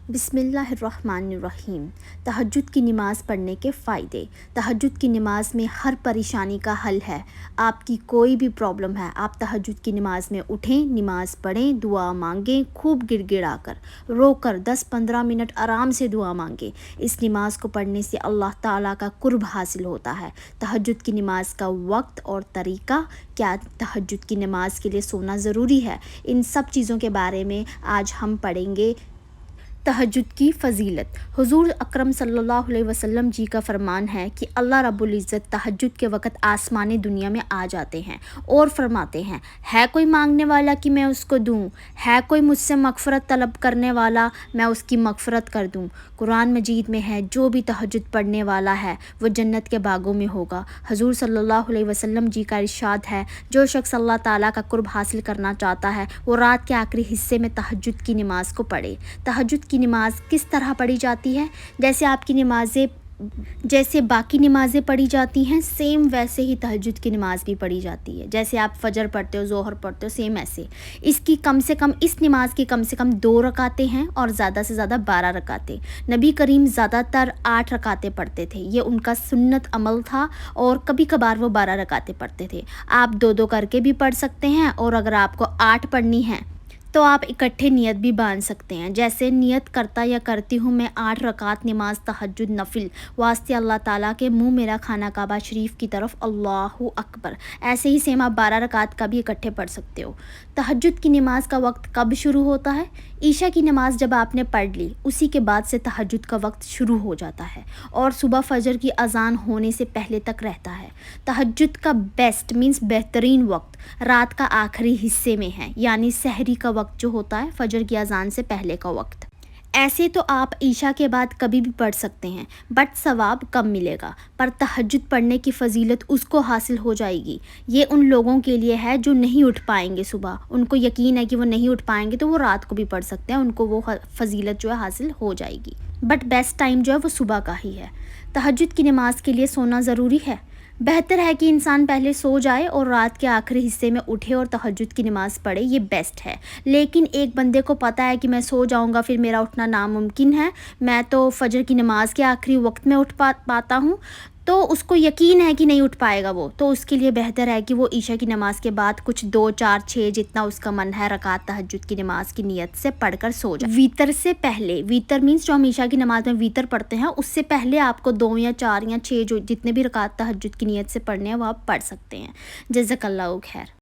بسم اللہ الرحمن الرحیم۔ تہجد کی نماز پڑھنے کے فائدے۔ تہجد کی نماز میں ہر پریشانی کا حل ہے۔ آپ کی کوئی بھی پرابلم ہے، آپ تہجد کی نماز میں اٹھیں، نماز پڑھیں، دعا مانگیں، خوب گڑ گڑا کر رو کر 10-15 منٹ آرام سے دعا مانگیں۔ اس نماز کو پڑھنے سے اللہ تعالیٰ کا قرب حاصل ہوتا ہے۔ تہجد کی نماز کا وقت اور طریقہ، کیا تہجد کی نماز کے لیے سونا ضروری ہے، ان سب چیزوں کے بارے میں آج ہم پڑھیں گے۔ تہجد کی فضیلت۔ حضور اکرم صلی اللہ علیہ وسلم جی کا فرمان ہے کہ اللہ رب العزت تہجد کے وقت آسمانی دنیا میں آ جاتے ہیں اور فرماتے ہیں، ہے کوئی مانگنے والا کہ میں اس کو دوں، ہے کوئی مجھ سے مغفرت طلب کرنے والا میں اس کی مغفرت کر دوں۔ قرآن مجید میں ہے، جو بھی تہجد پڑھنے والا ہے وہ جنت کے باغوں میں ہوگا۔ حضور صلی اللہ علیہ وسلم جی کا ارشاد ہے، جو شخص اللہ تعالیٰ کا قرب حاصل کرنا چاہتا ہے وہ رات کے آخری حصے میں تہجد کی نماز کو پڑھے۔ تہجد کی نماز کس طرح پڑھی جاتی ہے؟ جیسے باقی نمازیں پڑھی جاتی ہیں، سیم ویسے ہی تہجد کی نماز بھی پڑھی جاتی ہے۔ جیسے آپ فجر پڑھتے ہو، ظہر پڑھتے ہو، سیم ایسے۔ اس نماز کی کم سے کم 2 رکعتیں ہیں اور زیادہ سے زیادہ 12 رکعتیں۔ نبی کریم زیادہ تر 8 رکعتیں پڑھتے تھے، یہ ان کا سنت عمل تھا، اور کبھی کبھار وہ 12 رکعتیں پڑھتے تھے۔ آپ 2 کر کے بھی پڑھ سکتے ہیں، اور اگر آپ کو 8 پڑھنی ہے تو آپ اکٹھے نیت بھی باندھ سکتے ہیں۔ جیسے نیت کرتا یا کرتی ہوں میں 8 رکعت نماز تہجد نفل واسطے اللہ تعالیٰ کے منہ میرا خانہ کعبہ شریف کی طرف، اللہ اکبر۔ ایسے ہی سیم آپ 12 رکعت کا بھی اکٹھے پڑھ سکتے ہو۔ تہجد کی نماز کا وقت کب شروع ہوتا ہے؟ عشاء کی نماز جب آپ نے پڑھ لی، اسی کے بعد سے تہجد کا وقت شروع ہو جاتا ہے اور صبح فجر کی اذان ہونے سے پہلے تک رہتا ہے۔ تہجد کا بہترین وقت رات کا آخری حصے میں ہے، یعنی سحری کا وقت جو ہوتا ہے، فجر کی اذان سے پہلے کا وقت۔ ایسے تو آپ عشاء کے بعد کبھی بھی پڑھ سکتے ہیں، بٹ ثواب کم ملے گا، پر تہجد پڑھنے کی فضیلت اس کو حاصل ہو جائے گی۔ یہ ان لوگوں کے لیے ہے جو نہیں اٹھ پائیں گے صبح، ان کو یقین ہے کہ وہ نہیں اٹھ پائیں گے تو وہ رات کو بھی پڑھ سکتے ہیں، ان کو وہ فضیلت جو ہے حاصل ہو جائے گی، بٹ بیسٹ ٹائم جو ہے وہ صبح کا ہی ہے۔ تہجد کی نماز کے لیے سونا ضروری ہے؟ بہتر ہے کہ انسان پہلے سو جائے اور رات کے آخری حصے میں اٹھے اور تہجد کی نماز پڑھے، یہ بیسٹ ہے۔ لیکن ایک بندے کو پتہ ہے کہ میں سو جاؤں گا، پھر میرا اٹھنا ناممکن ہے، میں تو فجر کی نماز کے آخری وقت میں اٹھ پاتا ہوں، تو اس کو یقین ہے کہ نہیں اٹھ پائے گا وہ، تو اس کے لیے بہتر ہے کہ وہ عشاء کی نماز کے بعد کچھ 2 4 6 جتنا اس کا من ہے رکعت تہجد کی نماز کی نیت سے پڑھ کر سو جائے۔ ویتر سے پہلے، ویتر مینس جو ہم عشاء کی نماز میں ویتر پڑھتے ہیں، اس سے پہلے آپ کو 2 یا 4 یا 6 جو جتنے بھی رکعت تہجد کی نیت سے پڑھنے ہیں وہ آپ پڑھ سکتے ہیں۔ جزاک اللہ خیر۔